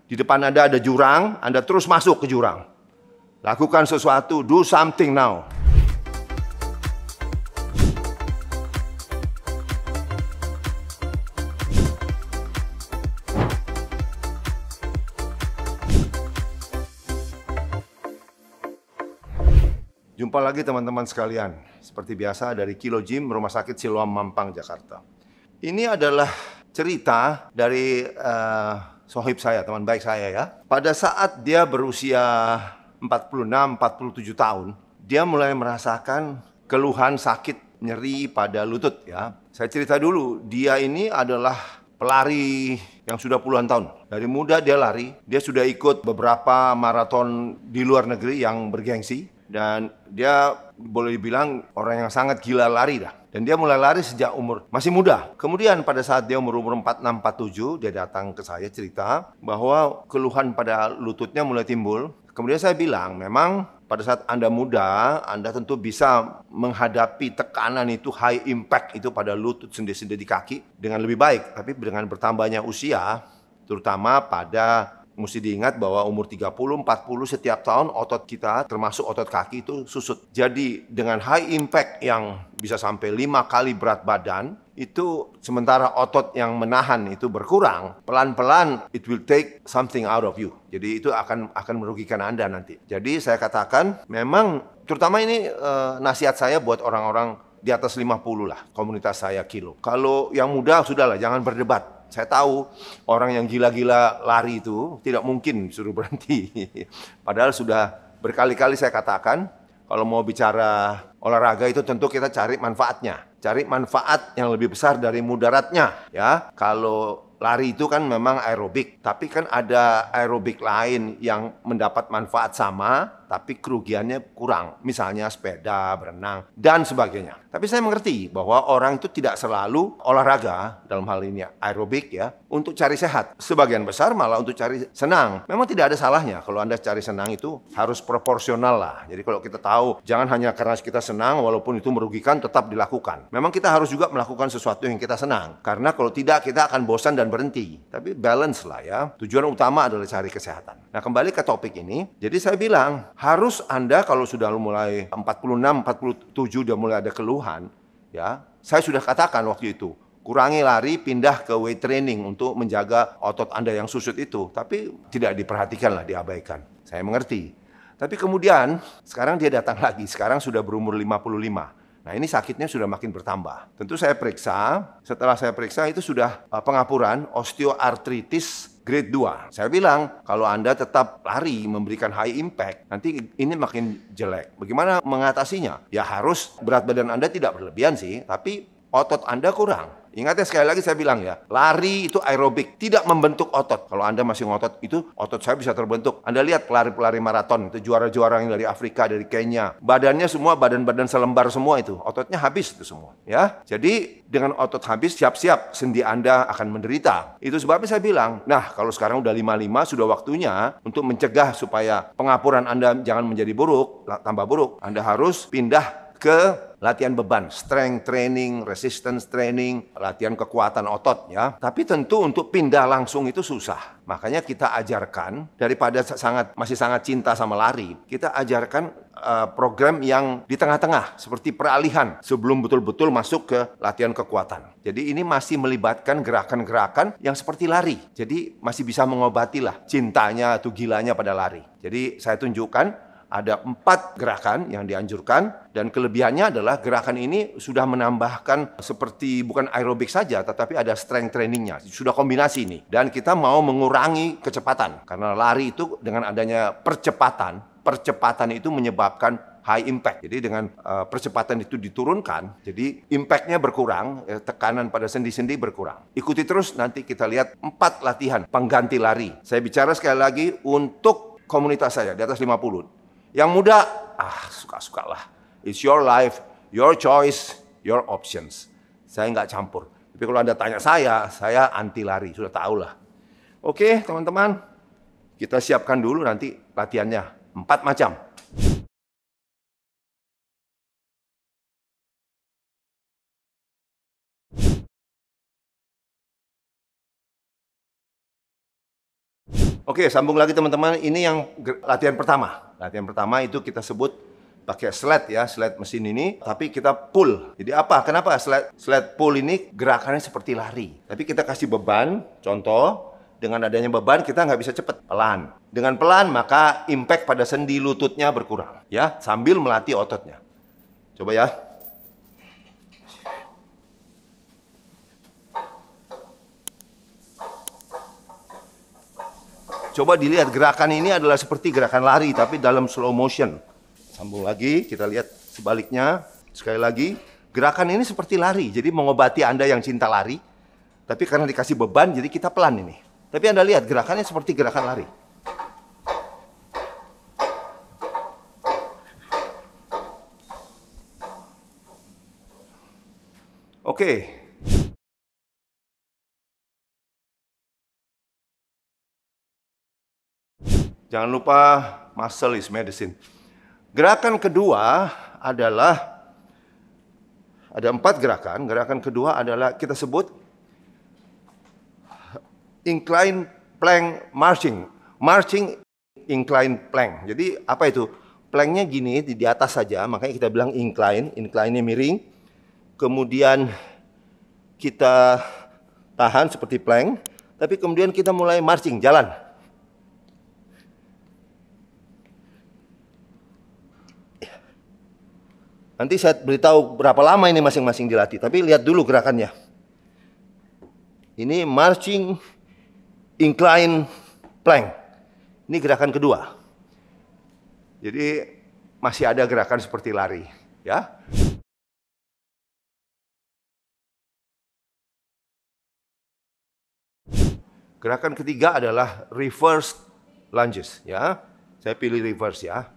Di depan Anda ada jurang, Anda terus masuk ke jurang. Lakukan sesuatu, do something now. Jumpa lagi teman-teman sekalian. Seperti biasa dari Kilo Gym, Rumah Sakit Siloam Mampang, Jakarta. Ini adalah cerita dari sohib saya, teman baik saya ya. Pada saat dia berusia 46-47 tahun, dia mulai merasakan keluhan sakit nyeri pada lutut ya. Saya cerita dulu, dia ini adalah pelari yang sudah puluhan tahun. Dari muda dia lari, dia sudah ikut beberapa maraton di luar negeri yang bergengsi. Dan dia boleh dibilang orang yang sangat gila lari dah. Dan dia mulai lari sejak umur masih muda. Kemudian pada saat dia umur 46-47, dia datang ke saya cerita bahwa keluhan pada lututnya mulai timbul. Kemudian saya bilang, memang pada saat Anda muda, Anda tentu bisa menghadapi tekanan itu, high impact itu pada lutut, sendi-sendi di kaki dengan lebih baik. Tapi dengan bertambahnya usia, terutama pada mesti diingat bahwa umur 30-40 setiap tahun otot kita termasuk otot kaki itu susut. Jadi dengan high impact yang bisa sampai 5 kali berat badan, itu sementara otot yang menahan itu berkurang, pelan-pelan it will take something out of you. Jadi itu akan merugikan Anda nanti. Jadi saya katakan memang terutama ini nasihat saya buat orang-orang di atas 50 lah, komunitas saya Kilo. Kalau yang muda sudahlah, jangan berdebat. Saya tahu orang yang gila-gila lari itu tidak mungkin suruh berhenti. Padahal sudah berkali-kali saya katakan, kalau mau bicara olahraga itu tentu kita cari manfaatnya. Cari manfaat yang lebih besar dari mudaratnya. Ya, kalau lari itu kan memang aerobik, tapi kan ada aerobik lain yang mendapat manfaat sama, tapi kerugiannya kurang. Misalnya sepeda, berenang, dan sebagainya. Tapi saya mengerti bahwa orang itu tidak selalu olahraga, dalam hal ini aerobik ya, untuk cari sehat. Sebagian besar malah untuk cari senang. Memang tidak ada salahnya kalau Anda cari senang itu harus proporsional lah. Jadi kalau kita tahu, jangan hanya karena kita senang, walaupun itu merugikan, tetap dilakukan. Memang kita harus juga melakukan sesuatu yang kita senang. Karena kalau tidak, kita akan bosan dan berhenti. Tapi balance lah ya. Tujuan utama adalah cari kesehatan. Nah, kembali ke topik ini. Jadi saya bilang, harus Anda kalau sudah mulai 46-47 udah mulai ada keluhan, ya. Saya sudah katakan waktu itu, kurangi lari, pindah ke weight training untuk menjaga otot Anda yang susut itu. Tapi tidak diperhatikan lah, diabaikan. Saya mengerti. Tapi kemudian, sekarang dia datang lagi. Sekarang sudah berumur 55. Nah, ini sakitnya sudah makin bertambah. Tentu saya periksa, setelah saya periksa itu sudah pengapuran osteoartritis grade 2. Saya bilang, kalau Anda tetap lari memberikan high impact, nanti ini makin jelek. Bagaimana mengatasinya? Ya harus berat badan Anda tidak berlebihan sih, tapi otot Anda kurang. Ingat ya, sekali lagi saya bilang ya, lari itu aerobik, tidak membentuk otot. Kalau Anda masih ngotot, itu otot saya bisa terbentuk. Anda lihat pelari-pelari maraton, itu juara-juara yang dari Afrika, dari Kenya. Badannya semua, badan-badan selembar semua itu. Ototnya habis itu semua. Ya, jadi dengan otot habis, siap-siap sendi Anda akan menderita. Itu sebabnya saya bilang, nah kalau sekarang udah 55, sudah waktunya untuk mencegah supaya pengapuran Anda jangan menjadi buruk, tambah buruk. Anda harus pindah ke latihan beban, strength training, resistance training, latihan kekuatan otot ya. Tapi tentu untuk pindah langsung itu susah. Makanya kita ajarkan, daripada masih sangat cinta sama lari, kita ajarkan program yang di tengah-tengah, seperti peralihan sebelum betul-betul masuk ke latihan kekuatan. Jadi ini masih melibatkan gerakan-gerakan yang seperti lari. Jadi masih bisa mengobati lah cintanya atau gilanya pada lari. Jadi saya tunjukkan ada 4 gerakan yang dianjurkan, dan kelebihannya adalah gerakan ini sudah menambahkan seperti bukan aerobik saja, tetapi ada strength trainingnya, sudah kombinasi ini. Dan kita mau mengurangi kecepatan, karena lari itu dengan adanya percepatan itu menyebabkan high impact. Jadi dengan percepatan itu diturunkan, jadi impactnya berkurang, tekanan pada sendi-sendi berkurang. Ikuti terus, nanti kita lihat 4 latihan pengganti lari. Saya bicara sekali lagi untuk komunitas saya di atas 50. Yang muda, suka-sukalah. It's your life, your choice, your options. Saya nggak campur. Tapi kalau Anda tanya saya anti lari, sudah tahu lah. Oke, teman-teman, kita siapkan dulu nanti latihannya. 4 macam. Oke. Oke, sambung lagi teman-teman. Ini yang latihan pertama. Latihan pertama itu kita sebut pakai sled ya, sled mesin ini, tapi kita pull. Jadi apa? Kenapa sled pull ini gerakannya seperti lari? Tapi kita kasih beban, contoh, dengan adanya beban kita nggak bisa cepat, pelan. Dengan pelan maka impact pada sendi lututnya berkurang, ya, sambil melatih ototnya. Coba ya. Coba dilihat, gerakan ini adalah seperti gerakan lari tapi dalam slow motion. Sambung lagi, kita lihat sebaliknya. Sekali lagi, gerakan ini seperti lari. Jadi mengobati Anda yang cinta lari. Tapi karena dikasih beban, jadi kita pelan ini. Tapi Anda lihat, gerakannya seperti gerakan lari. Oke. Jangan lupa muscle is medicine. Gerakan kedua adalah, ada 4 gerakan. Gerakan kedua adalah kita sebut incline plank marching. Marching incline plank. Jadi apa itu? Planknya gini, di atas saja, makanya kita bilang incline. Incline-nya miring. Kemudian kita tahan seperti plank. Tapi kemudian kita mulai marching, jalan. Nanti saya beritahu berapa lama ini masing-masing dilatih. Tapi lihat dulu gerakannya. Ini marching incline plank. Ini gerakan kedua. Jadi masih ada gerakan seperti lari, ya. Gerakan ketiga adalah reverse lunges, ya. Saya pilih reverse ya.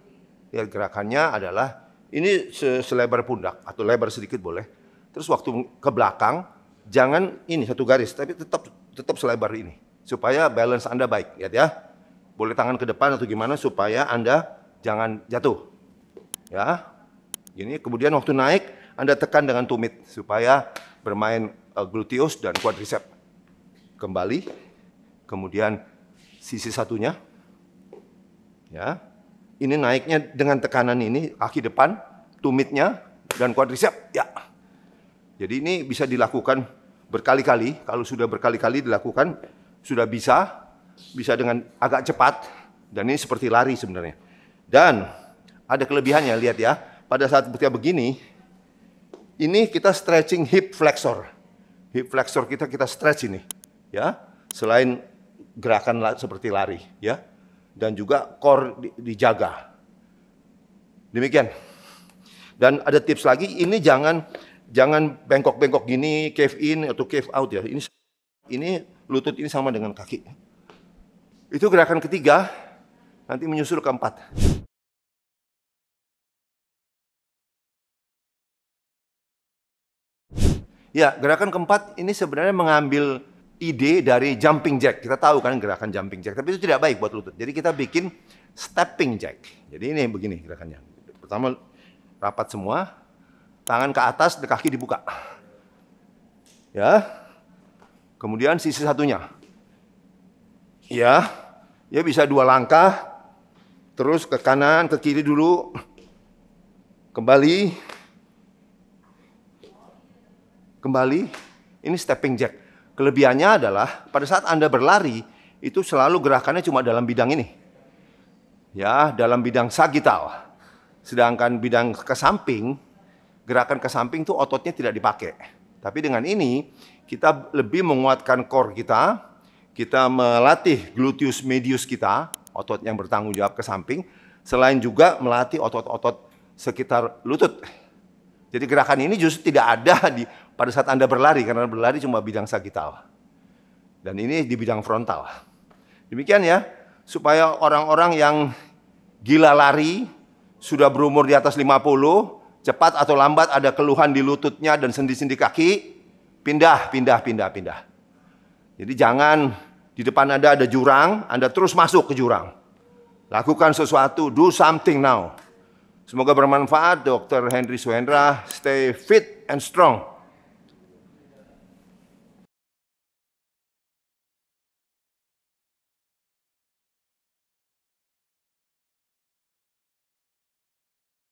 Lihat gerakannya adalah ini selebar pundak atau lebar sedikit boleh. Terus waktu ke belakang jangan ini satu garis, tapi tetap selebar ini supaya balance Anda baik. Lihat ya. Boleh tangan ke depan atau gimana supaya Anda jangan jatuh. Ya. Ini kemudian waktu naik Anda tekan dengan tumit supaya bermain gluteus dan quadricep. Kembali. Kemudian sisi satunya. Ya. Ini naiknya dengan tekanan ini, kaki depan, tumitnya, dan quadricep. Ya. Jadi ini bisa dilakukan berkali-kali. Kalau sudah berkali-kali dilakukan, sudah bisa dengan agak cepat. Dan ini seperti lari sebenarnya. Dan ada kelebihannya, lihat ya. Pada saat begini, ini kita stretching hip flexor. Hip flexor kita stretch ini. Ya. Selain gerakan seperti lari. Ya. Dan juga core dijaga. Demikian. Dan ada tips lagi, ini jangan bengkok-bengkok gini, cave in atau cave out ya. Ini lutut ini sama dengan kaki. Itu gerakan ketiga, nanti menyusul keempat. Ya, gerakan keempat ini sebenarnya mengambil ide dari jumping jack. Kita tahu kan gerakan jumping jack, tapi itu tidak baik buat lutut. Jadi kita bikin stepping jack. Jadi ini begini gerakannya. Pertama rapat semua, tangan ke atas, kaki dibuka. Ya. Kemudian sisi satunya. Ya. Ya bisa 2 langkah. Terus ke kanan, ke kiri dulu. Kembali. Ini stepping jack. Kelebihannya adalah pada saat Anda berlari, itu selalu gerakannya cuma dalam bidang ini. Ya, dalam bidang sagital. Sedangkan bidang ke samping, gerakan ke samping itu ototnya tidak dipakai. Tapi dengan ini, kita lebih menguatkan core kita, kita melatih gluteus medius kita, otot yang bertanggung jawab ke samping, selain juga melatih otot-otot sekitar lutut. Jadi gerakan ini justru tidak ada pada saat Anda berlari, karena berlari cuma bidang sagital. Dan ini di bidang frontal. Demikian ya, supaya orang-orang yang gila lari, sudah berumur di atas 50, cepat atau lambat ada keluhan di lututnya dan sendi-sendi kaki, pindah. Jadi jangan di depan Anda ada jurang, Anda terus masuk ke jurang. Lakukan sesuatu, do something now. Semoga bermanfaat, Dr. Henry Suhendra. Stay fit and strong.